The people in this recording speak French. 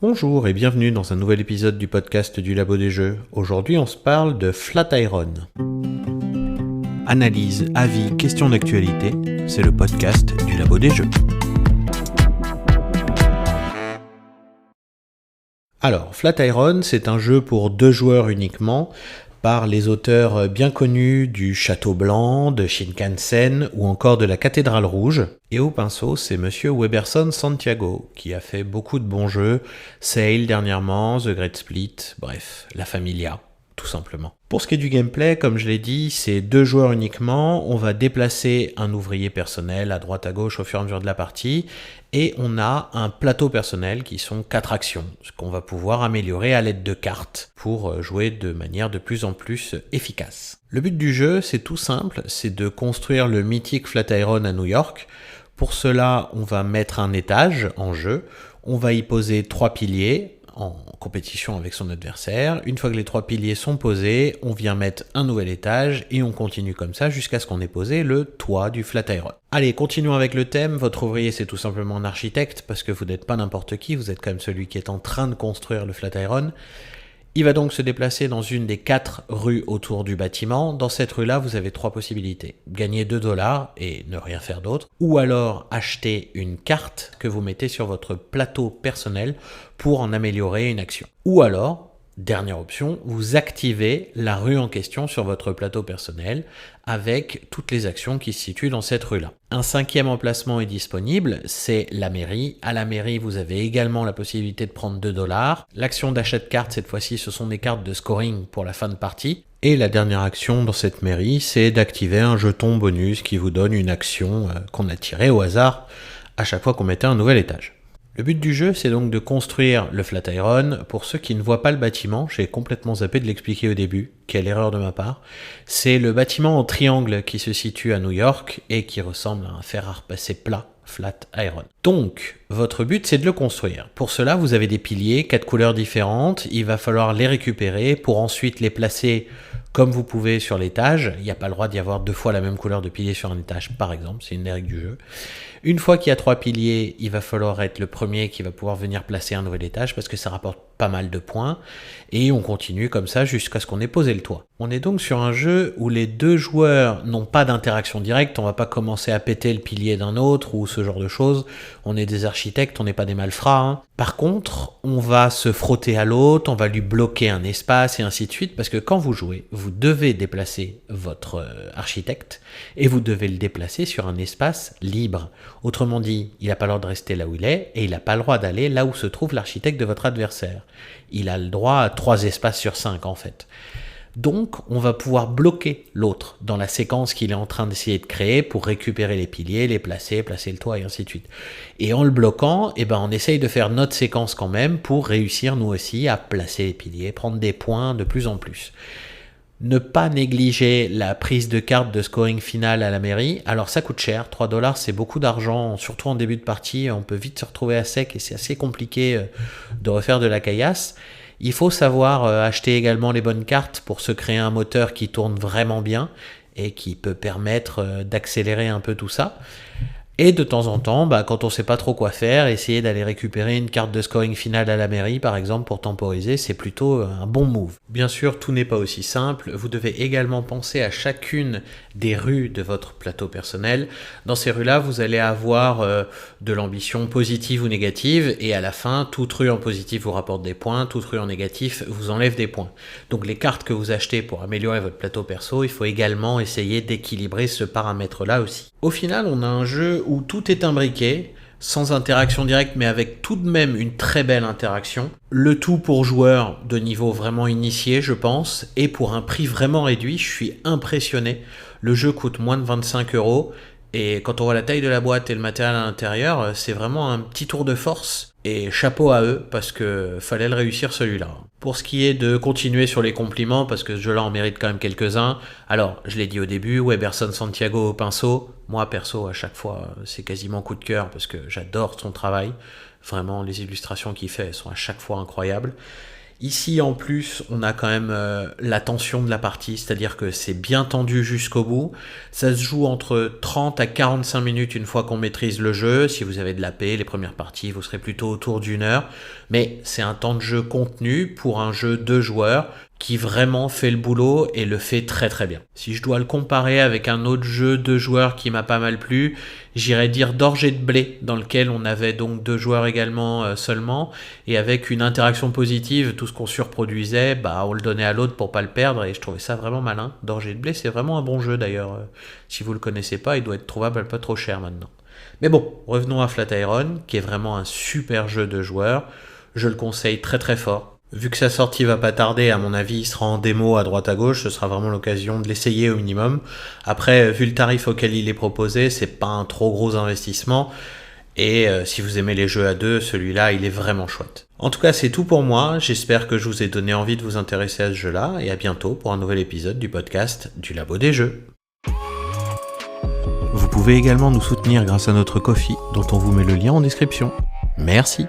Bonjour et bienvenue dans un nouvel épisode du podcast du Labo des Jeux. Aujourd'hui, on se parle de Flatiron. Analyse, avis, questions d'actualité, c'est le podcast du Labo des Jeux. Alors, Flatiron, c'est un jeu pour 2 joueurs uniquement, par les auteurs bien connus du Château Blanc, de Shinkansen ou encore de la Cathédrale Rouge. Et au pinceau, c'est monsieur Weberson Santiago, qui a fait beaucoup de bons jeux, Sail dernièrement, The Great Split, bref, La Familia, tout simplement. Pour ce qui est du gameplay, comme je l'ai dit, c'est 2 joueurs uniquement, on va déplacer un ouvrier personnel à droite à gauche au fur et à mesure de la partie, et on a un plateau personnel qui sont 4 actions, ce qu'on va pouvoir améliorer à l'aide de cartes pour jouer de manière de plus en plus efficace. Le but du jeu, c'est tout simple, c'est de construire le mythique Flatiron à New York. Pour cela, on va mettre un étage en jeu, on va y poser 3 piliers, en compétition avec son adversaire. Une fois que les 3 piliers sont posés, on vient mettre un nouvel étage et on continue comme ça jusqu'à ce qu'on ait posé le toit du Flatiron. Allez, continuons avec le thème. Votre ouvrier, c'est tout simplement un architecte parce que vous n'êtes pas n'importe qui, vous êtes quand même celui qui est en train de construire le Flatiron. Il va donc se déplacer dans une des 4 rues autour du bâtiment. Dans cette rue-là, vous avez 3 possibilités. Gagner $2 et ne rien faire d'autre. Ou alors acheter une carte que vous mettez sur votre plateau personnel pour en améliorer une action. Ou alors, dernière option, vous activez la rue en question sur votre plateau personnel avec toutes les actions qui se situent dans cette rue-là. Un 5e emplacement est disponible, c'est la mairie. À la mairie, vous avez également la possibilité de prendre $2. L'action d'achat de cartes, cette fois-ci, ce sont des cartes de scoring pour la fin de partie. Et la dernière action dans cette mairie, c'est d'activer un jeton bonus qui vous donne une action qu'on a tirée au hasard à chaque fois qu'on mettait un nouvel étage. Le but du jeu, c'est donc de construire le Flatiron. Pour ceux qui ne voient pas le bâtiment, j'ai complètement zappé de l'expliquer au début, quelle erreur de ma part. C'est le bâtiment en triangle qui se situe à New York et qui ressemble à un fer à repasser plat, Flatiron. Donc, votre but, c'est de le construire. Pour cela, vous avez des piliers, 4 couleurs différentes. Il va falloir les récupérer pour ensuite les placer comme vous pouvez sur l'étage. Il n'y a pas le droit d'y avoir 2 fois la même couleur de pilier sur un étage, par exemple. C'est une des règles du jeu. Une fois qu'il y a 3 piliers, il va falloir être le premier qui va pouvoir venir placer un nouvel étage parce que ça rapporte pas mal de points. Et on continue comme ça jusqu'à ce qu'on ait posé le toit. On est donc sur un jeu où les 2 joueurs n'ont pas d'interaction directe. On va pas commencer à péter le pilier d'un autre ou ce genre de choses. On est des architectes, on n'est pas des malfrats. Hein. Par contre, on va se frotter à l'autre, on va lui bloquer un espace et ainsi de suite. Parce que quand vous jouez, vous devez déplacer votre architecte et vous devez le déplacer sur un espace libre. Autrement dit, il n'a pas le droit de rester là où il est et il n'a pas le droit d'aller là où se trouve l'architecte de votre adversaire. Il a le droit à 3 espaces sur 5 en fait. Donc, on va pouvoir bloquer l'autre dans la séquence qu'il est en train d'essayer de créer pour récupérer les piliers, les placer, placer le toit et ainsi de suite. Et en le bloquant, on essaye de faire notre séquence quand même pour réussir nous aussi à placer les piliers, prendre des points de plus en plus. Ne pas négliger la prise de carte de scoring final à la mairie. Alors ça coûte cher, $3 c'est beaucoup d'argent, surtout en début de partie, on peut vite se retrouver à sec et c'est assez compliqué de refaire de la caillasse. Il faut savoir acheter également les bonnes cartes pour se créer un moteur qui tourne vraiment bien et qui peut permettre d'accélérer un peu tout ça. Et de temps en temps, quand on ne sait pas trop quoi faire, essayer d'aller récupérer une carte de scoring finale à la mairie, par exemple, pour temporiser, c'est plutôt un bon move. Bien sûr, tout n'est pas aussi simple. Vous devez également penser à chacune des rues de votre plateau personnel. Dans ces rues-là, vous allez avoir de l'ambition positive ou négative, et à la fin, toute rue en positif vous rapporte des points, toute rue en négatif vous enlève des points. Donc les cartes que vous achetez pour améliorer votre plateau perso, il faut également essayer d'équilibrer ce paramètre-là aussi. Au final, on a un jeu où tout est imbriqué, sans interaction directe, mais avec tout de même une très belle interaction. Le tout pour joueurs de niveau vraiment initié, je pense, et pour un prix vraiment réduit, je suis impressionné. Le jeu coûte moins de 25 €, et quand on voit la taille de la boîte et le matériel à l'intérieur, c'est vraiment un petit tour de force. Et chapeau à eux, parce que fallait le réussir celui-là. Pour ce qui est de continuer sur les compliments, parce que ce jeu-là en mérite quand même quelques-uns, alors, je l'ai dit au début, Weberson Santiago au pinceau, moi perso, à chaque fois, c'est quasiment coup de cœur, parce que j'adore son travail. Vraiment, les illustrations qu'il fait sont à chaque fois incroyables. Ici en plus on a quand même la tension de la partie, c'est-à-dire que c'est bien tendu jusqu'au bout. Ça se joue entre 30 à 45 minutes une fois qu'on maîtrise le jeu. Si vous avez de la paix, les premières parties vous serez plutôt autour d'une heure. Mais c'est un temps de jeu contenu pour un jeu 2 joueurs qui vraiment fait le boulot et le fait très très bien. Si je dois le comparer avec un autre jeu 2 joueurs qui m'a pas mal plu, j'irais dire d'orge et de blé, dans lequel on avait donc 2 joueurs également seulement, et avec une interaction positive, tout ce qu'on surproduisait, on le donnait à l'autre pour pas le perdre, et je trouvais ça vraiment malin. D'orge et de blé, c'est vraiment un bon jeu d'ailleurs. Si vous le connaissez pas, il doit être trouvable pas trop cher maintenant. Mais bon, revenons à Flatiron, qui est vraiment un super jeu de joueurs. Je le conseille très très fort. Vu que sa sortie va pas tarder, à mon avis, il sera en démo à droite à gauche, ce sera vraiment l'occasion de l'essayer au minimum. Après, vu le tarif auquel il est proposé, c'est pas un trop gros investissement. Et si vous aimez les jeux à deux, celui-là, il est vraiment chouette. En tout cas, c'est tout pour moi. J'espère que je vous ai donné envie de vous intéresser à ce jeu-là. Et à bientôt pour un nouvel épisode du podcast du Labo des Jeux. Vous pouvez également nous soutenir grâce à notre Ko-fi, dont on vous met le lien en description. Merci.